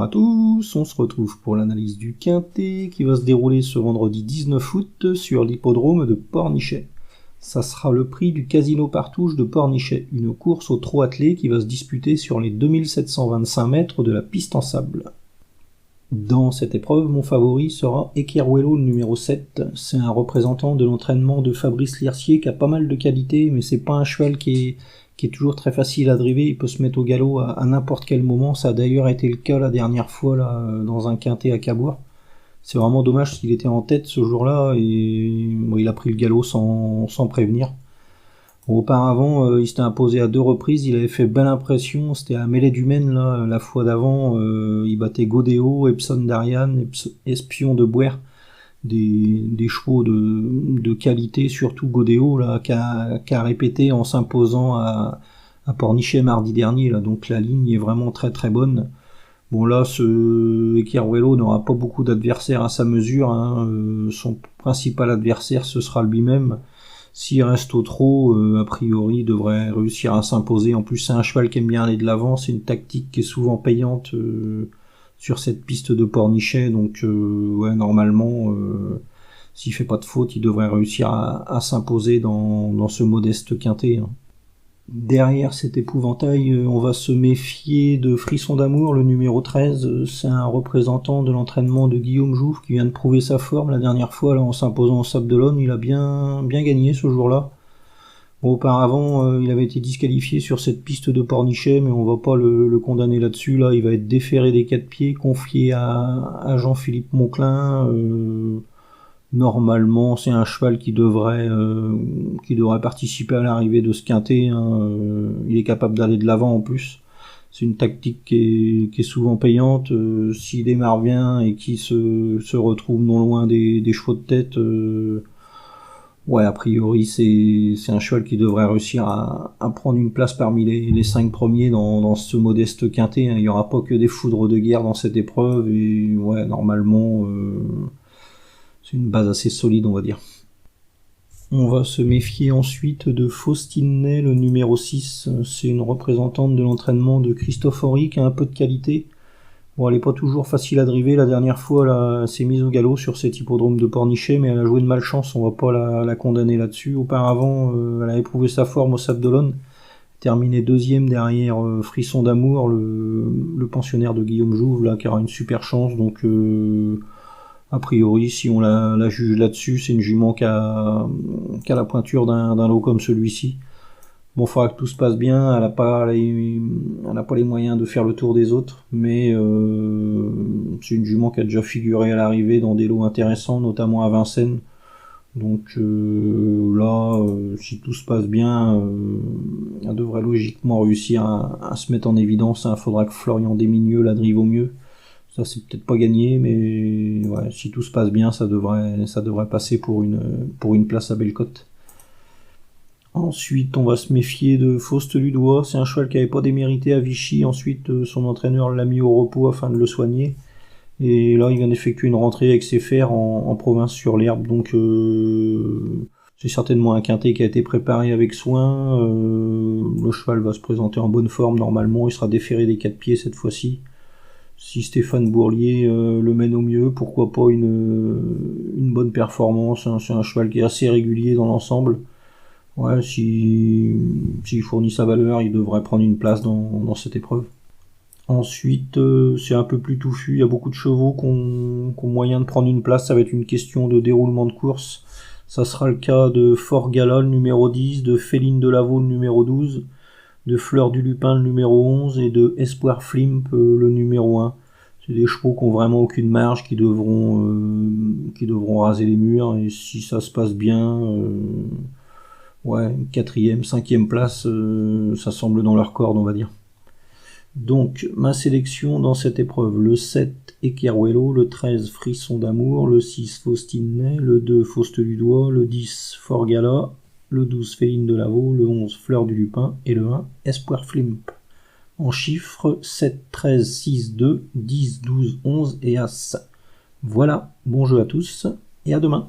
Bonjour à tous, on se retrouve pour l'analyse du Quintet qui va se dérouler ce vendredi 19 août sur l'hippodrome de Pornichet. Ça sera le prix du Casino Partouche de Pornichet, une course au trot attelé qui va se disputer sur les 2725 mètres de la piste en sable. Dans cette épreuve, mon favori sera Ekeruelo, le numéro 7. C'est un représentant de l'entraînement de Fabrice Liercier qui a pas mal de qualité, mais c'est pas un cheval qui est toujours très facile à driver. Il peut se mettre au galop à n'importe quel moment. Ça a d'ailleurs été le cas la dernière fois là, dans un quintet à Cabourg. C'est vraiment dommage s'il était en tête ce jour-là et bon, il a pris le galop sans prévenir. Auparavant, il s'était imposé à 2 reprises, il avait fait belle impression, c'était à Mêlée du Maine là, la fois d'avant, il battait Godéo, Epson d'Ariane, Espion de Bouer, des chevaux de qualité, surtout Godéo là, qui a répété en s'imposant à Pornichet mardi dernier, là, donc la ligne est vraiment très très bonne. Bon là, ce Ekeruelo n'aura pas beaucoup d'adversaires à sa mesure, hein. Son principal adversaire ce sera lui-même. S'il reste au trot, a priori, il devrait réussir à s'imposer. En plus, c'est un cheval qui aime bien aller de l'avant. C'est une tactique qui est souvent payante sur cette piste de Pornichet. Donc, ouais, normalement, s'il fait pas de faute, il devrait réussir à s'imposer dans ce modeste quintet, hein. Derrière cet épouvantail, on va se méfier de Frisson d'amour, le numéro 13. C'est un représentant de l'entraînement de Guillaume Jouve qui vient de prouver sa forme la dernière fois là, en s'imposant au Sable d'Olonne. Il a bien gagné ce jour-là. Bon, auparavant, il avait été disqualifié sur cette piste de Pornichet, mais on va pas le condamner là-dessus. Là, il va être déféré des 4 pieds, confié à Jean-Philippe Monclin. Normalement, c'est un cheval qui devrait participer à l'arrivée de ce quintet, hein. Il est capable d'aller de l'avant en plus. C'est une tactique qui est souvent payante. S'il démarre bien et qu'il se retrouve non loin des chevaux de tête, ouais, a priori, c'est un cheval qui devrait réussir à prendre une place parmi les 5 premiers dans ce modeste quintet, hein. Il n'y aura pas que des foudres de guerre dans cette épreuve et ouais, normalement, c'est une base assez solide, on va dire. On va se méfier ensuite de Faustine Ney, le numéro 6. C'est une représentante de l'entraînement de Christophe Henry qui a un peu de qualité. Bon, elle n'est pas toujours facile à driver. La dernière fois, elle s'est mise au galop sur cet hippodrome de Pornichet, mais elle a joué de malchance. On va pas la condamner là-dessus. Auparavant, elle a éprouvé sa forme au Sable d'Olonne. Terminé 2e derrière Frisson d'amour, le pensionnaire de Guillaume Jouve, là, qui aura une super chance. Donc, a priori, si on la juge là-dessus, c'est une jument qui a la pointure d'un lot comme celui-ci. Bon, il faudra que tout se passe bien. Elle n'a pas les moyens de faire le tour des autres, mais c'est une jument qui a déjà figuré à l'arrivée dans des lots intéressants, notamment à Vincennes. Donc là, si tout se passe bien, elle devrait logiquement réussir à se mettre en évidence. Il faudra que Florian Desmigneux la drive au mieux. Ça, c'est peut-être pas gagné, mais ouais, si tout se passe bien, ça devrait passer pour une place à Bellecote. Ensuite, on va se méfier de Faust Ludois. C'est un cheval qui avait pas démérité à Vichy. Ensuite, son entraîneur l'a mis au repos afin de le soigner. Et là, il vient d'effectuer une rentrée avec ses fers en province sur l'herbe. Donc, c'est certainement un quintet qui a été préparé avec soin. Le cheval va se présenter en bonne forme normalement. Il sera déféré des 4 pieds cette fois-ci. Si Stéphane Bourlier le mène au mieux, pourquoi pas une bonne performance, hein. C'est un cheval qui est assez régulier dans l'ensemble. Ouais, s'il fournit sa valeur, il devrait prendre une place dans cette épreuve. Ensuite, c'est un peu plus touffu, il y a beaucoup de chevaux qui ont moyen de prendre une place, ça va être une question de déroulement de course. Ça sera le cas de Fort Gala, le numéro 10, de Féline de Lavaux, le numéro 12, de Fleur du Lupin, le numéro 11, et de Espoir Flimp, le numéro 1. C'est des chevaux qui ont vraiment aucune marge, qui devront raser les murs, et si ça se passe bien, ouais, 4e, 5e place, ça semble dans leur corde, on va dire. Donc, ma sélection dans cette épreuve, le 7, Ekeruelo, le 13, Frisson d'amour, le 6, Faustine Ney, le 2, Faust Ludois, le 10, Fort Gala, le 12, Féline de Lavaux, le 11, Fleur du Lupin, et le 1, Espoir Flimp. En chiffres, 7, 13, 6, 2, 10, 12, 11 et As. Voilà, bon jeu à tous, et à demain.